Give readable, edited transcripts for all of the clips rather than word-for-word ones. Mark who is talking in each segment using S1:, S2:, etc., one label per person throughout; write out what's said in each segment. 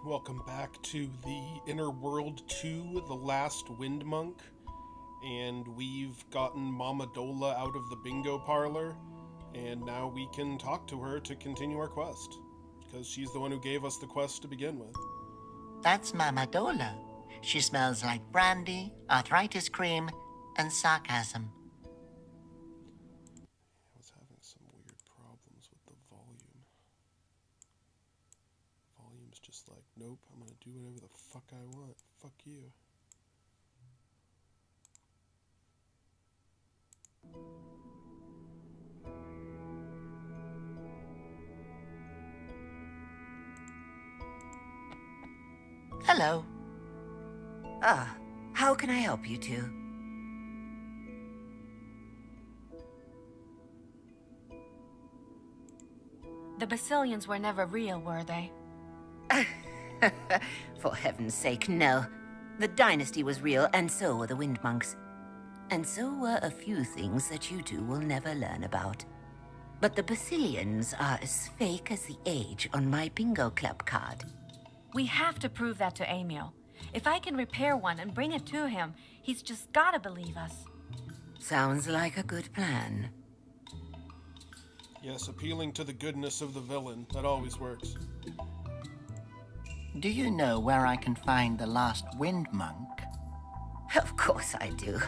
S1: Welcome back to the Inner World 2, The Last Wind Monk. And we've gotten Mama Dola out of the bingo parlor, and now we can talk to her to continue our quest. Because she's the one who gave us the quest to begin with.
S2: That's Mama Dola. She smells like brandy, arthritis cream, and sarcasm.
S1: I was having some weird problems with the volume. Volume's just like, nope, I'm gonna do whatever the fuck I want. Fuck you.
S2: Hello.
S3: How can I help you two?
S4: The Basilians were never real, were they?
S3: For heaven's sake, no. The dynasty was real, and so were the Wind Monks. And so were a few things that you two will never learn about. But the Basilians are as fake as the age on my bingo club card.
S4: We have to prove that to Emil. If I can repair one and bring it to him, he's just gotta believe us.
S3: Sounds like a good plan.
S1: Yes, appealing to the goodness of the villain. That always works.
S2: Do you know where I can find the last Wind Monk?
S3: Of course I do.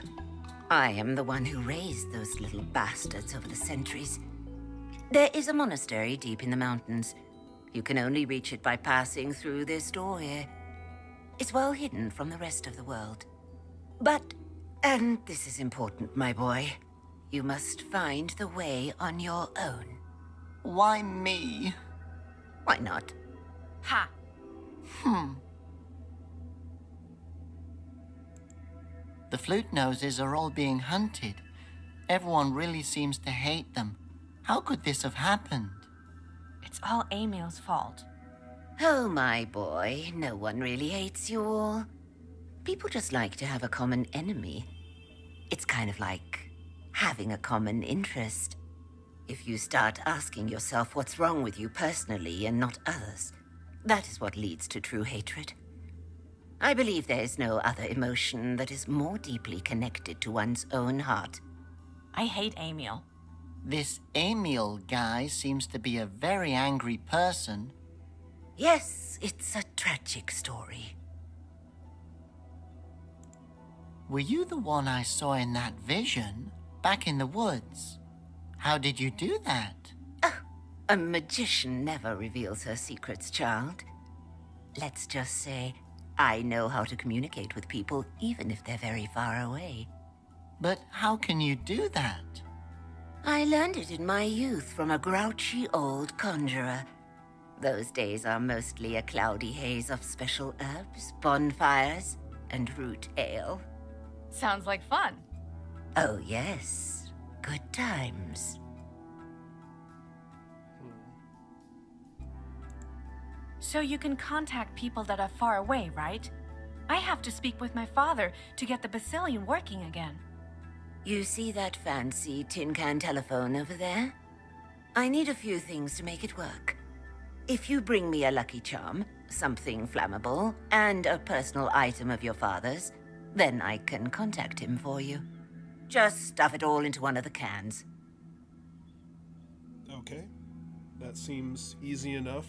S3: I am the one who raised those little bastards over the centuries. There is a monastery deep in the mountains. You can only reach it by passing through this door here. It's well hidden from the rest of the world. But, and this is important, my boy, you must find the way on your own.
S2: Why me?
S3: Why not?
S4: Ha!
S2: The flute noses are all being hunted. Everyone really seems to hate them. How could this have happened?
S4: It's all Emil's fault.
S3: Oh, my boy, no one really hates you all. People just like to have a common enemy. It's kind of like having a common interest. If you start asking yourself what's wrong with you personally and not others, that is what leads to true hatred. I believe there is no other emotion that is more deeply connected to one's own heart.
S4: I hate Emil.
S2: This Emil guy seems to be a very angry person.
S3: Yes, it's a tragic story.
S2: Were you the one I saw in that vision, back in the woods? How did you do that?
S3: A magician never reveals her secrets, child. Let's just say, I know how to communicate with people, even if they're very far away.
S2: But how can you do that?
S3: I learned it in my youth from a grouchy old conjurer. Those days are mostly a cloudy haze of special herbs, bonfires, and root ale.
S4: Sounds like fun.
S3: Oh, yes. Good times.
S4: So you can contact people that are far away, right? I have to speak with my father to get the Basilian working again.
S3: You see that fancy tin can telephone over there? I need a few things to make it work. If you bring me a lucky charm, something flammable, and a personal item of your father's, then I can contact him for you. Just stuff it all into one of the cans.
S1: Okay. That seems easy enough.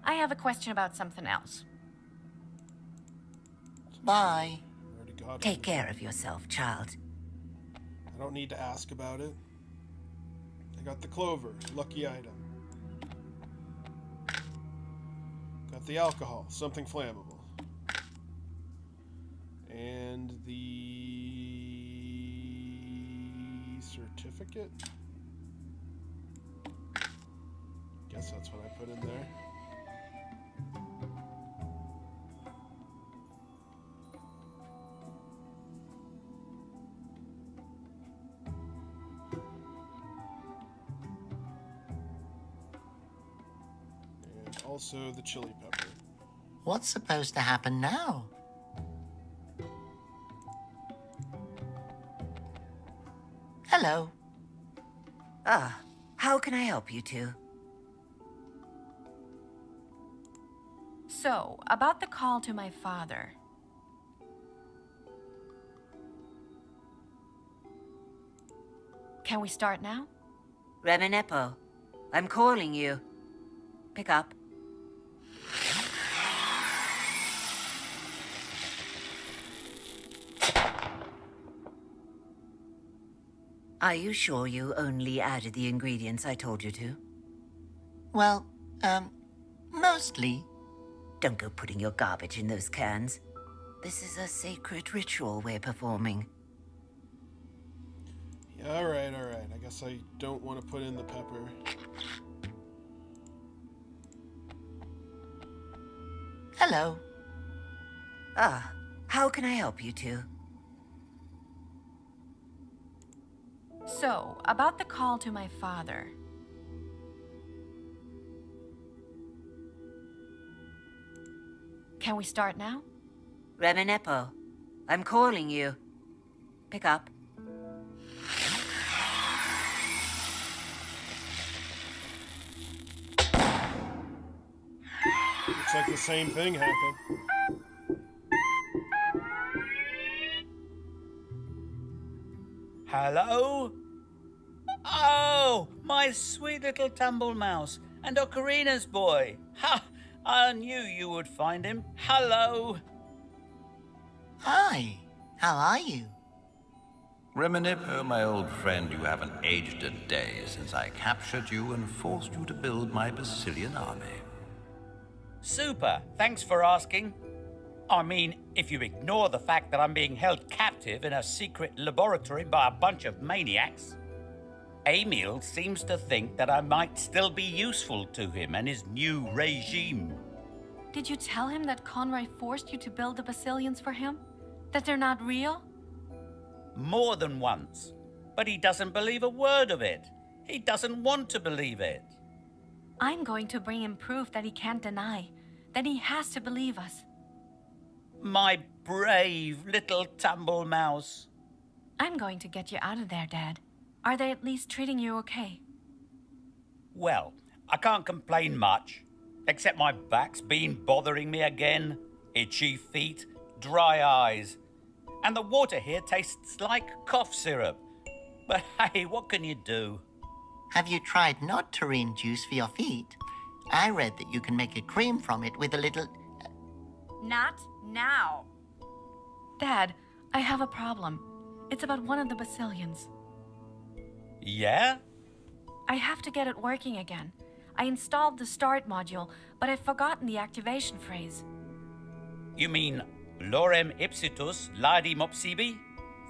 S4: I have a question about something else.
S2: Bye.
S1: I already got it.
S3: Take care of yourself, child.
S1: I don't need to ask about it. I got the clover, lucky item. Got the alcohol, something flammable. And the certificate? Guess that's what I put in there. Also the chili pepper.
S2: What's supposed to happen now? Hello.
S3: Ah, how can I help you two?
S4: So, about the call to my father. Can we start now?
S3: Reminepo, I'm calling you. Pick up. Are you sure you only added the ingredients I told you to?
S2: Well, mostly.
S3: Don't go putting your garbage in those cans. This is a sacred ritual we're performing.
S1: Yeah, alright, alright. I guess I don't want to put in the pepper.
S2: Hello.
S3: Ah, how can I help you two?
S4: So, about the call to my father. Can we start now?
S3: Reminepo, I'm calling you. Pick up.
S1: Looks like the same thing happened.
S5: Hello? Oh, my sweet little tumble mouse and Ocarina's boy. Ha! I knew you would find him. Hello.
S2: Hi. How are you?
S6: Reminepo, my old friend, you haven't aged a day since I captured you and forced you to build my Basilian army.
S5: Super. Thanks for asking. I mean, if you ignore the fact that I'm being held captive in a secret laboratory by a bunch of maniacs, Emil seems to think that I might still be useful to him and his new regime.
S4: Did you tell him that Conroy forced you to build the Basilians for him? That they're not real?
S5: More than once. But he doesn't believe a word of it. He doesn't want to believe it.
S4: I'm going to bring him proof that he can't deny, that he has to believe us.
S5: My brave little tumble mouse.
S4: I'm going to get you out of there, Dad. Are they at least treating you okay?
S5: Well, I can't complain much, except my back's been bothering me again, itchy feet, dry eyes, and the water here tastes like cough syrup. But hey, what can you do?
S2: Have you tried nectarine juice for your feet? I read that you can make a cream from it with a little...
S4: Not now. Dad, I have a problem. It's about one of the Basilians.
S5: Yeah?
S4: I have to get it working again. I installed the start module, but I've forgotten the activation phrase.
S5: You mean Lorem ipsitus ladi mopsibi,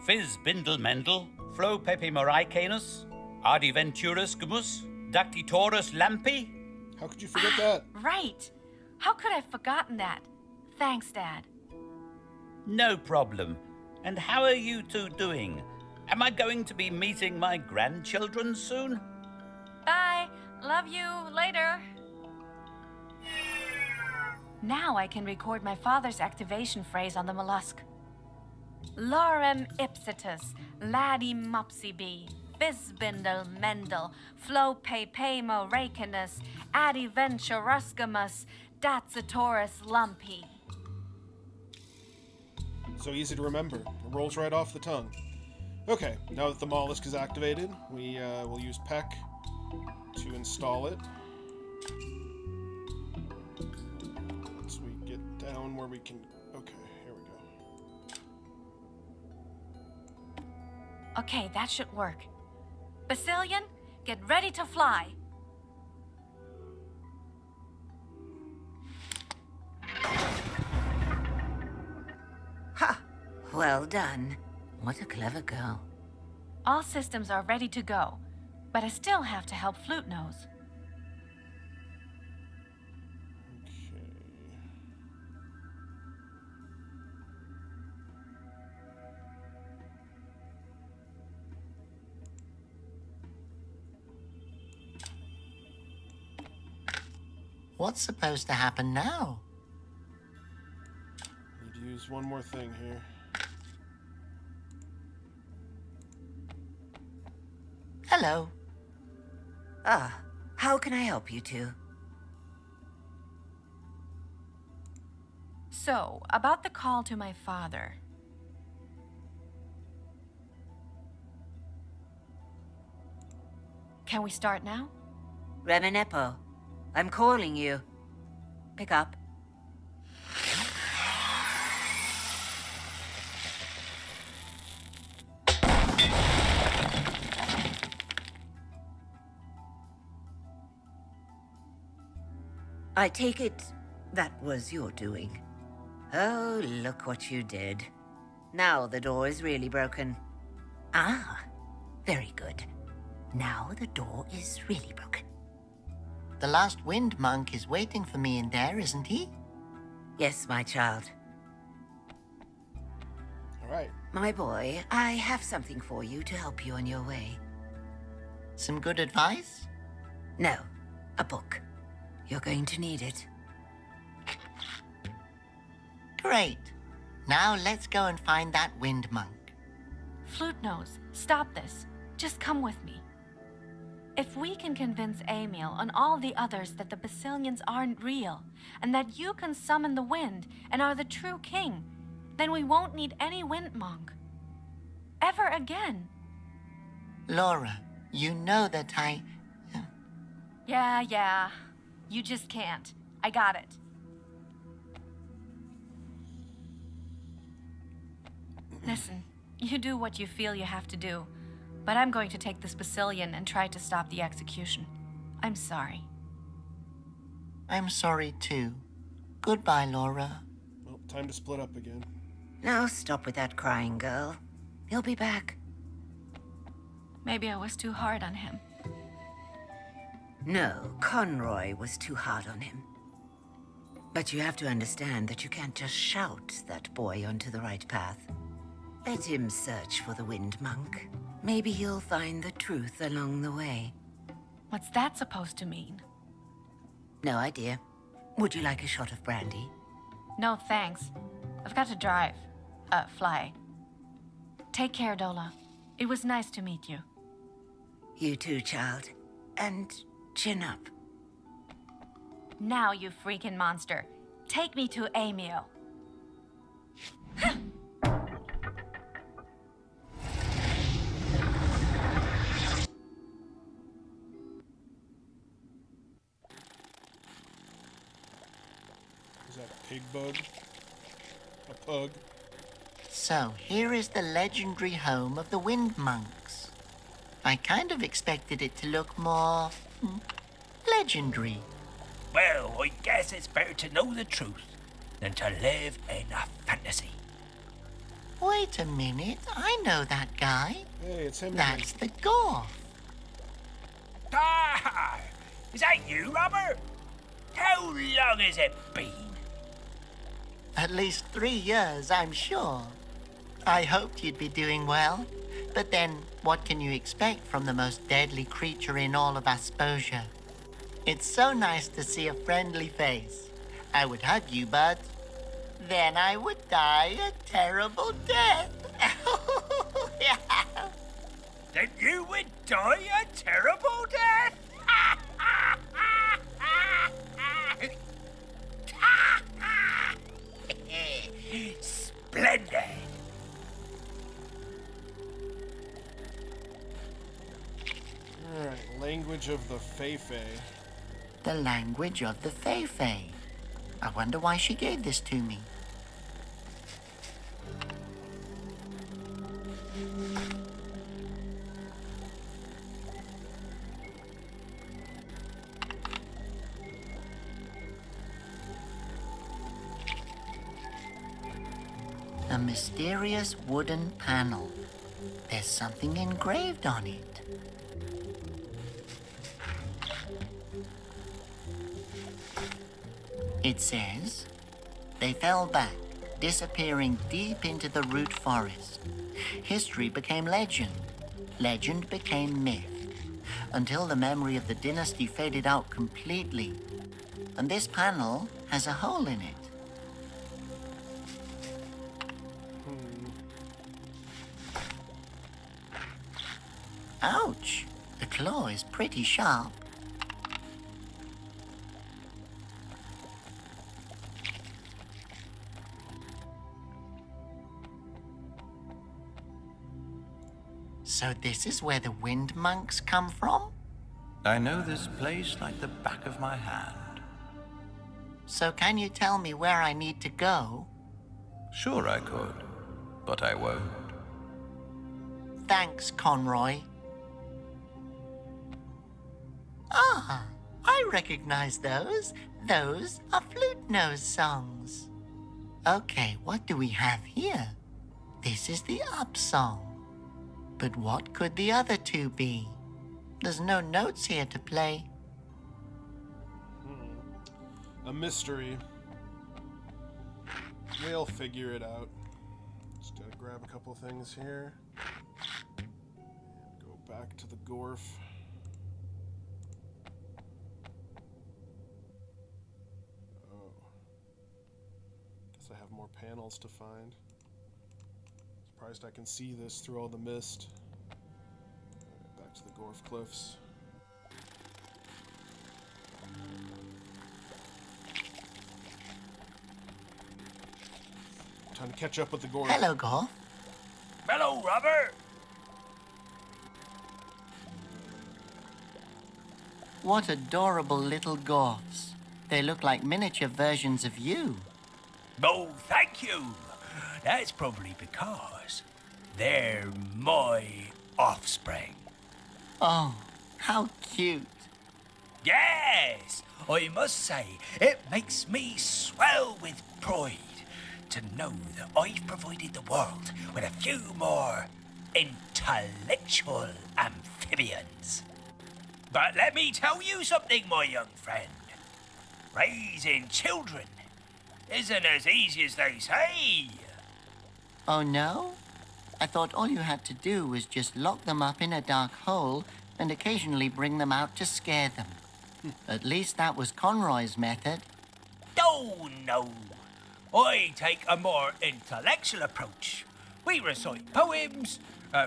S5: Fizz bindle mendel, Flo pepe moraicanus, Ardiventurus gumus, Dactytorus lampi?
S1: How could you forget that?
S4: Right. How could I have forgotten that? Thanks, Dad.
S5: No problem. And how are you two doing? Am I going to be meeting my grandchildren soon?
S4: Bye. Love you. Later. Now I can record my father's activation phrase on the mollusk. Lorem ipsitus, ladi mopsibi, bisbindle mendel, flo pepemo racinus, adiventuruscamus, datsitoris lumpy.
S1: So easy to remember. It rolls right off the tongue. Okay, now that the mollusk is activated, we will use Peck to install it. Once we get down where we can... Okay, here we go.
S4: Okay, that should work. Basilian, get ready to fly.
S3: Ha! Well done. What a clever girl.
S4: All systems are ready to go, but I still have to help Flute Nose.
S1: Okay.
S2: What's supposed to happen now?
S1: Need to use one more thing here.
S2: Hello.
S3: Ah, how can I help you two?
S4: So, about the call to my father. Can we start now?
S3: Remenepo, I'm calling you. Pick up. I take it that was your doing. Oh, look what you did. Now the door is really broken. Ah, very good. Now the door is really broken.
S2: The last wind monk is waiting for me in there, isn't he?
S3: Yes, my child.
S1: All right.
S3: My boy, I have something for you to help you on your way.
S2: Some good advice?
S3: No, a book. You're going to need it.
S2: Great. Now let's go and find that wind monk.
S4: Flute Nose, stop this. Just come with me. If we can convince Emil and all the others that the Basilians aren't real, and that you can summon the wind and are the true king, then we won't need any wind monk. Ever again.
S2: Laura, you know that
S4: Yeah. You just can't. I got it. Listen, you do what you feel you have to do, but I'm going to take this Basilian and try to stop the execution. I'm sorry.
S2: I'm sorry too. Goodbye, Laura.
S1: Well, time to split up again.
S3: Now stop with that crying, girl. He'll be back.
S4: Maybe I was too hard on him.
S3: No, Conroy was too hard on him. But you have to understand that you can't just shout that boy onto the right path. Let him search for the Wind Monk. Maybe he'll find the truth along the way.
S4: What's that supposed to mean?
S3: No idea. Would you like a shot of brandy?
S4: No, thanks. I've got to drive. Fly. Take care, Dola. It was nice to meet you.
S3: You too, child. And chin up.
S4: Now, you freaking monster. Take me to Emil.
S1: Is that a pig bug? A pug?
S2: So, here is the legendary home of the Wind Monks. I kind of expected it to look more legendary.
S7: Well, I guess it's better to know the truth than to live in a fantasy.
S2: Wait a minute, I know that guy.
S1: Hey, it's him.
S2: That's the Gorf.
S7: Ah! Is that you, Robert? How long has it been?
S2: At least 3 years, I'm sure. I hoped you'd be doing well. But then, what can you expect from the most deadly creature in all of Asposia? It's so nice to see a friendly face. I would hug you, but then I would die a terrible death.
S7: Then you would die a terrible death? Splendid!
S1: Alright, language of the Fei-Fei.
S2: The language of the Fei-Fei. I wonder why she gave this to me. A mysterious wooden panel. There's something engraved on it. It says, they fell back, disappearing deep into the root forest. History became legend. Legend became myth. Until the memory of the dynasty faded out completely. And this panel has a hole in it. Ouch! The claw is pretty sharp. So this is where the wind monks come from?
S6: I know this place like the back of my hand.
S2: So can you tell me where I need to go?
S6: Sure I could, but I won't.
S2: Thanks, Conroy. Ah, I recognize those. Those are flute nose songs. Okay, what do we have here? This is the up song. But what could the other two be? There's no notes here to play.
S1: A mystery. We'll figure it out. Just gotta grab a couple things here. And go back to the Gorf. Oh. Guess I have more panels to find. Surprised I can see this through all the mist. Alright, back to the Gorf Cliffs. Time to catch up with the Gorf.
S2: Hello, Gorf.
S7: Hello, Robert.
S2: What adorable little Gorfs. They look like miniature versions of you.
S7: Oh, thank you. That's probably because they're my offspring.
S2: Oh, how cute.
S7: Yes, I must say, it makes me swell with pride to know that I've provided the world with a few more intellectual amphibians. But let me tell you something, my young friend. Raising children isn't as easy as they say.
S2: Oh, no? I thought all you had to do was just lock them up in a dark hole and occasionally bring them out to scare them. At least that was Conroy's method.
S7: Oh, no. I take a more intellectual approach. We recite poems,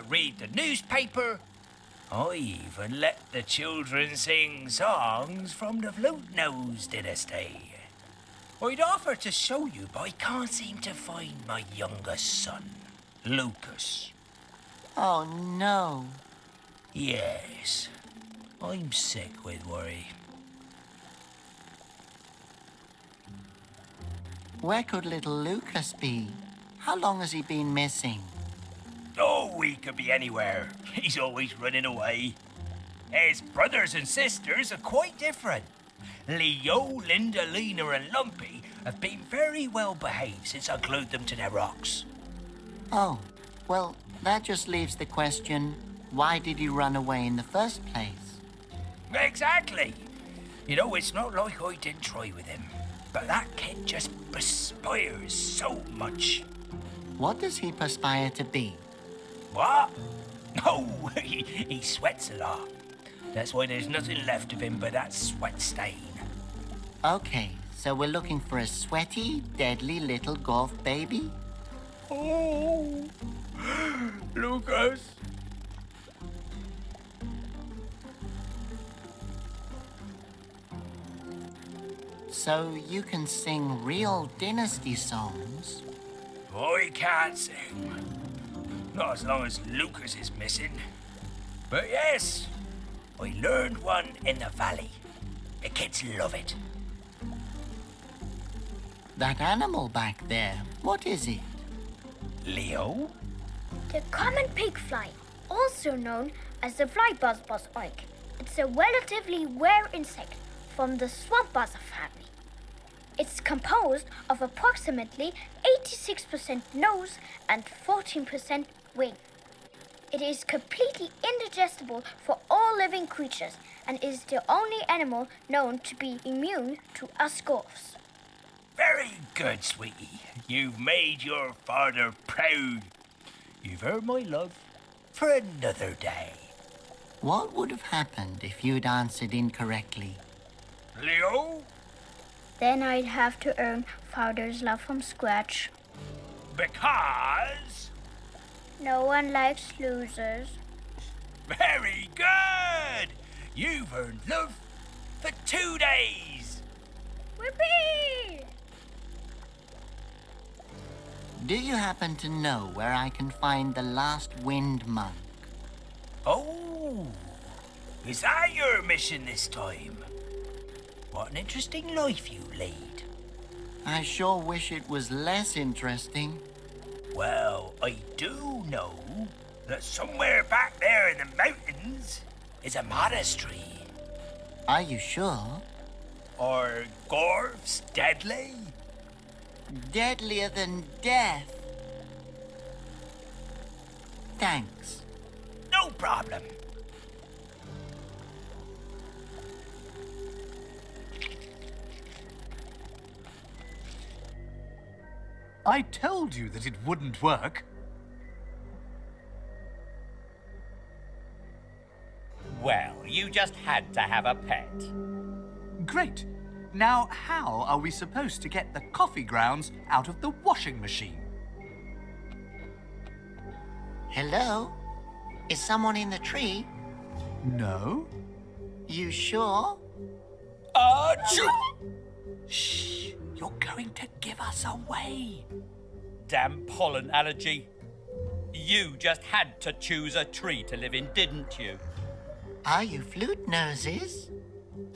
S7: read the newspaper. I even let the children sing songs from the Flute Nose dynasty. I'd offer to show you, but I can't seem to find my youngest son, Lucas.
S2: Oh, no.
S7: Yes, I'm sick with worry.
S2: Where could little Lucas be? How long has he been missing?
S7: Oh, he could be anywhere. He's always running away. His brothers and sisters are quite different. Leo, Linda, Lena, and Lumpy have been very well behaved since I glued them to their rocks.
S2: Oh, well, that just leaves the question, why did he run away in the first place?
S7: Exactly. You know, it's not like I didn't try with him, but that kid just perspires so much.
S2: What does he perspire to be?
S7: What? Oh, he sweats a lot. That's why there's nothing left of him but that sweat stain.
S2: Okay, so we're looking for a sweaty, deadly little Gorf baby?
S7: Oh, Lucas.
S2: So you can sing real dynasty songs?
S7: I can't sing. Not as long as Lucas is missing. But yes, I learned one in the valley. The kids love it.
S2: That animal back there, what is it?
S7: Leo?
S8: The common pig fly, also known as the fly buzzbuzz oik. It's a relatively rare insect from the swamp buzzer family. It's composed of approximately 86% nose and 14% wing. It is completely indigestible for all living creatures and is the only animal known to be immune to us Gorfs.
S7: Very good, sweetie. You've made your father proud. You've earned my love for another day.
S2: What would have happened if you'd answered incorrectly?
S7: Leo?
S8: Then I'd have to earn father's love from scratch.
S7: Because...
S8: No one likes losers.
S7: Very good! You've earned love for 2 days.
S8: Whippy!
S2: Do you happen to know where I can find the last wind monk?
S7: Oh, is that your mission this time? What an interesting life you lead.
S2: I sure wish it was less interesting.
S7: Well, I do know that somewhere back there in the mountains is a monastery.
S2: Are you sure?
S7: Are Gorfs deadly?
S2: Deadlier than death. Thanks.
S7: No problem.
S9: I told you that it wouldn't work.
S5: Well, you just had to have a pet.
S9: Great. Now, how are we supposed to get the coffee grounds out of the washing machine?
S2: Hello? Is someone in the tree?
S9: No?
S2: You sure?
S7: Achoo!
S9: Shh! You're going to give us away.
S5: Damn pollen allergy. You just had to choose a tree to live in, didn't you?
S2: Are you flute noses?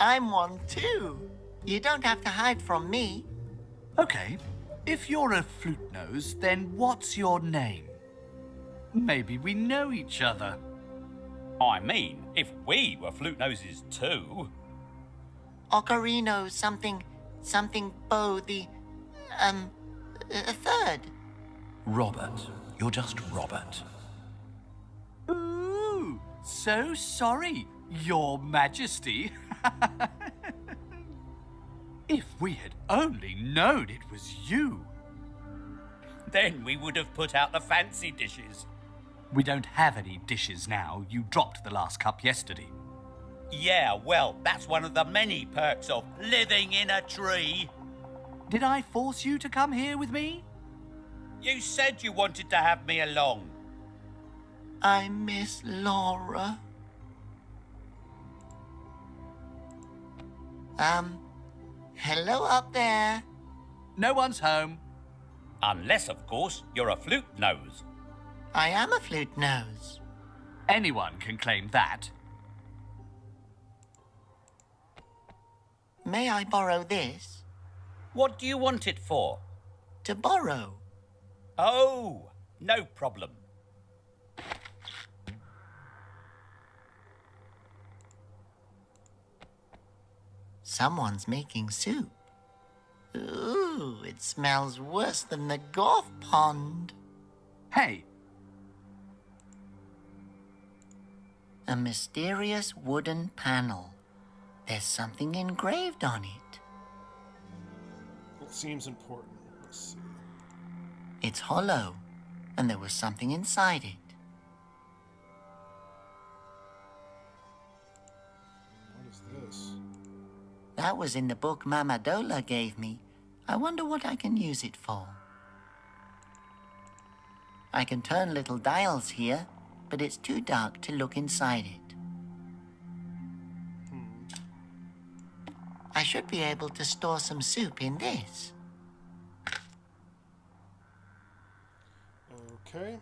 S2: I'm one too. You don't have to hide from me.
S9: Okay. If you're a flute nose, then what's your name? Maybe we know each other.
S5: I mean, if we were flute noses too.
S2: Ocarino something Bo the third.
S6: Robert. You're just Robert.
S9: Ooh, so sorry, Your Majesty. If we had only known it was you.
S5: Then we would have put out the fancy dishes.
S9: We don't have any dishes now. You dropped the last cup yesterday.
S5: Yeah, well, that's one of the many perks of living in a tree.
S9: Did I force you to come here with me?
S5: You said you wanted to have me along.
S2: I miss Laura. Hello up there.
S9: No one's home.
S5: Unless, of course, you're a flute nose.
S2: I am a flute nose.
S9: Anyone can claim that.
S2: May I borrow this?
S5: What do you want it for?
S2: To borrow.
S5: Oh, no problem.
S2: Someone's making soup. Ooh, it smells worse than the Gorf pond.
S9: Hey,
S2: A mysterious wooden panel. There's something engraved on it.
S1: It seems important. Let's see.
S2: It's hollow, and there was something inside it.
S1: What is this?
S2: That was in the book Mama Dola gave me. I wonder what I can use it for. I can turn little dials here, but it's too dark to look inside it. I should be able to store some soup in this.
S1: Okay.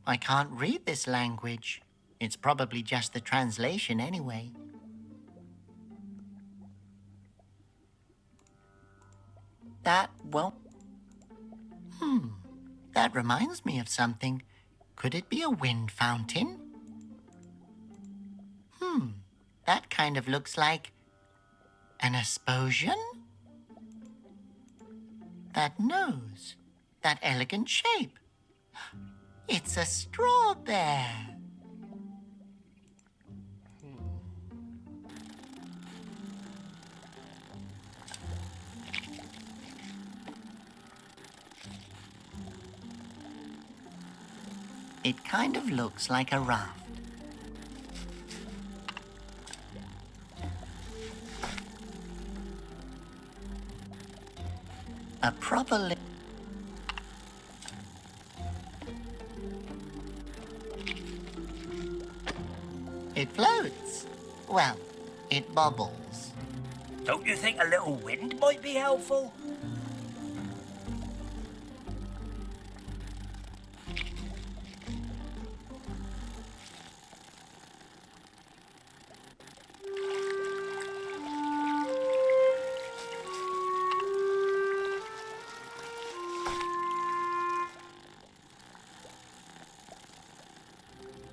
S2: I can't read this language. It's probably just the translation anyway. That won't... That reminds me of something. Could it be a wind fountain? That kind of looks like an explosion. That nose, that elegant shape. It's a straw bear. It kind of looks like a raft. A proper It floats. Well, it bubbles.
S7: Don't you think a little wind might be helpful?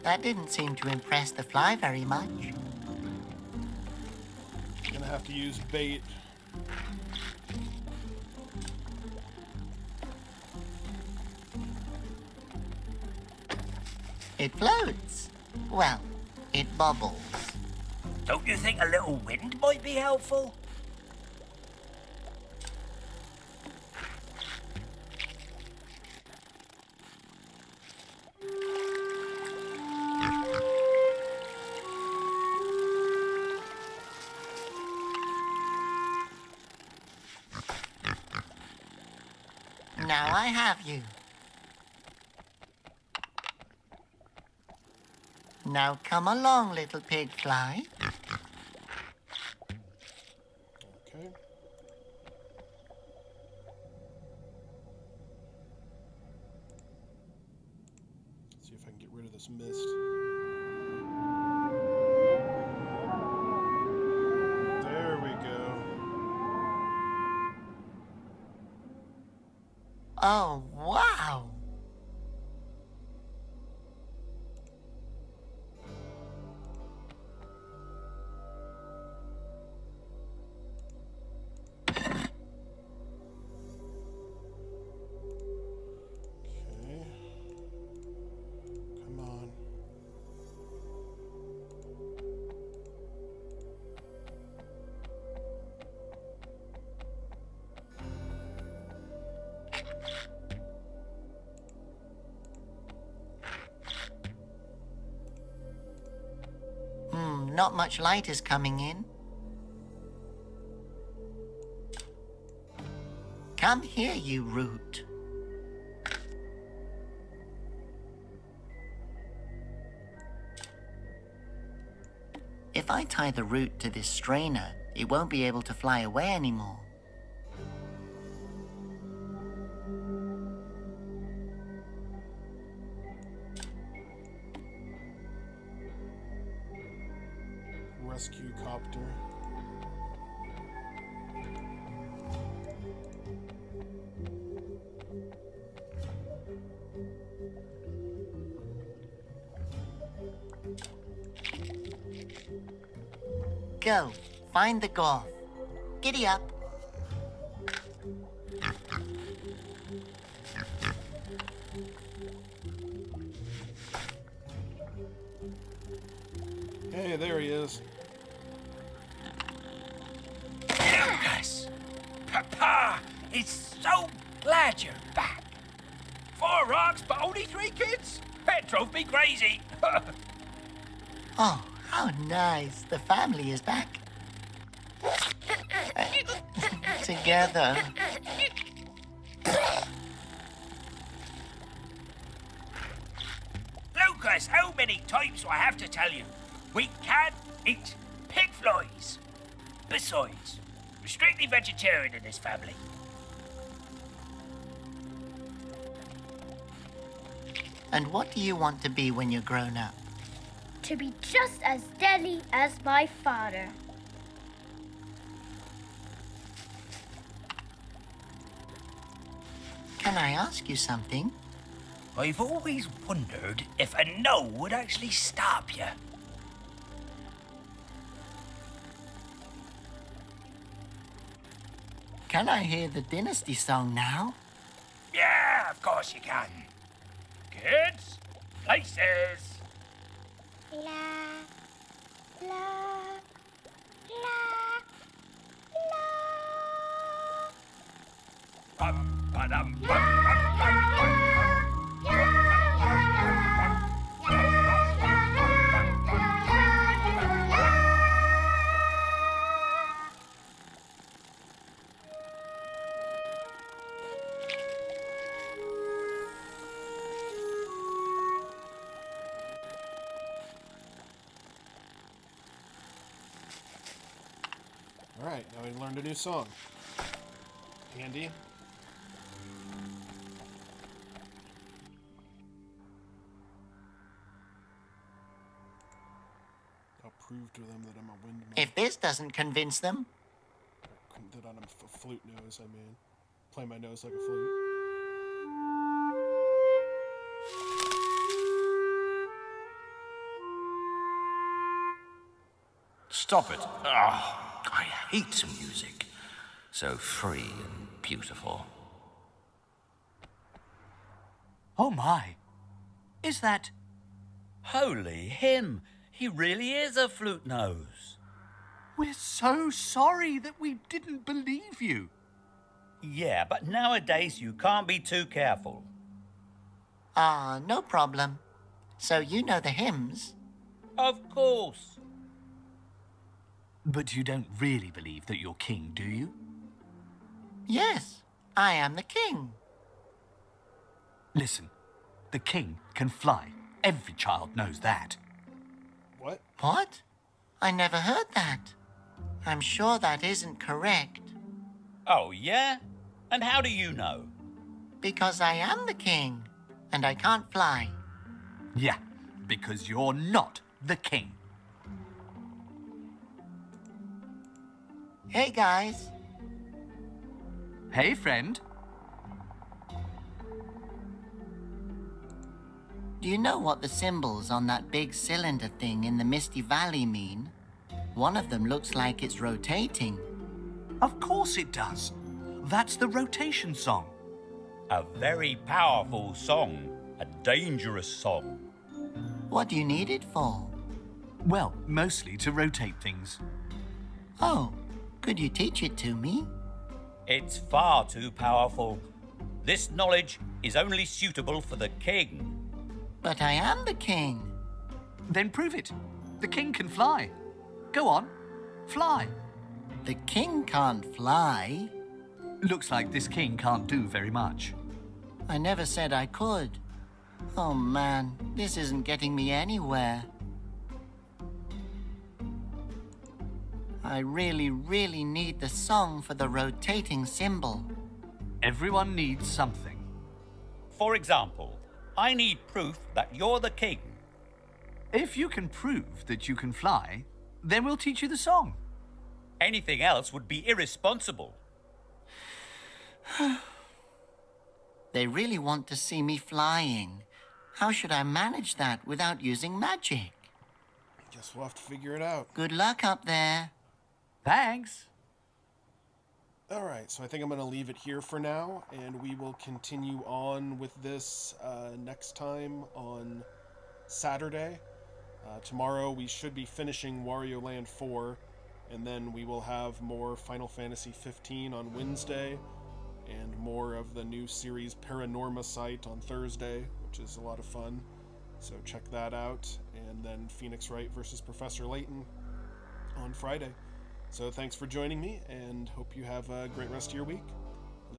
S2: That didn't seem to impress the fly very much.
S1: Gonna have to use bait.
S2: It floats. Well, it bubbles.
S7: Don't you think a little wind might be helpful?
S2: Now I have you. Now come along, little pig fly.
S1: Okay. See if I can get rid of this mist. There we go.
S2: Oh, wow!
S1: Okay. Come on.
S2: Not much light is coming in. Come here, you root. If I tie the root to this strainer, it won't be able to fly away anymore.
S1: Rescue copter.
S2: Go, find the Gorf. Giddy up.
S1: Hey, there he is.
S7: Lucas! Papa is so glad you're back. 4 rocks, but only 3 kids? That drove me crazy.
S2: Oh, how nice. The family is back. Together.
S7: Lucas, how many times do I have to tell you? We can't eat pig flies. Besides, we're strictly vegetarian in this family.
S2: And what do you want to be when you're grown up?
S8: To be just as deadly as my father.
S2: Can I ask you something?
S7: I've always wondered if a no would actually stop you.
S2: Can I hear the Dynasty song now?
S7: Yeah, of course you can. Kids, places.
S8: La, la, la, la.
S7: Bum, ba-dum, bum, bum, bum, bum.
S1: Alright, now we learned a new song. Handy. I'll prove to them that I'm a wind monk.
S2: If this doesn't convince them,
S1: That I'm a flute nose, I mean. Play my nose like a flute.
S6: Stop it. Ah, I hate music. So free and beautiful.
S9: Oh my. Is that...
S5: Holy him! He really is a flute nose.
S9: We're so sorry that we didn't believe you.
S5: Yeah, but nowadays you can't be too careful.
S2: no problem. So you know the hymns?
S5: Of course.
S9: But you don't really believe that you're king, do you?
S2: Yes, I am the king.
S9: Listen, the king can fly. Every child knows that.
S1: What?
S2: What? I never heard that. I'm sure that isn't correct.
S5: Oh, yeah? And how do you know?
S2: Because I am the king, and I can't fly.
S9: Yeah, because you're not the king.
S2: Hey, guys.
S9: Hey, friend.
S2: Do you know what the symbols on that big cylinder thing in the Misty Valley mean? One of them looks like it's rotating.
S9: Of course it does. That's the rotation song.
S5: A very powerful song. A dangerous song.
S2: What do you need it for?
S9: Well, mostly to rotate things.
S2: Oh, could you teach it to me?
S5: It's far too powerful. This knowledge is only suitable for the king.
S2: But I am the king.
S9: Then prove it. The king can fly. Go on, fly.
S2: The king can't fly.
S9: Looks like this king can't do very much.
S2: I never said I could. Oh man, this isn't getting me anywhere. I really, really need the song for the rotating symbol.
S9: Everyone needs something.
S5: For example, I need proof that you're the king.
S9: If you can prove that you can fly, then we'll teach you the song.
S5: Anything else would be irresponsible.
S2: They really want to see me flying. How should I manage that without using magic?
S1: Guess we'll have to figure it out.
S2: Good luck up there.
S9: Thanks.
S1: Alright, so I think I'm going to leave it here for now, and we will continue on with this next time on Saturday. Tomorrow we should be finishing Wario Land 4, and then we will have more Final Fantasy 15 on Wednesday, and more of the new series Paranorma Site on Thursday, which is a lot of fun. So check that out, and then Phoenix Wright versus Professor Layton on Friday. So thanks for joining me, and hope you have a great rest of your week.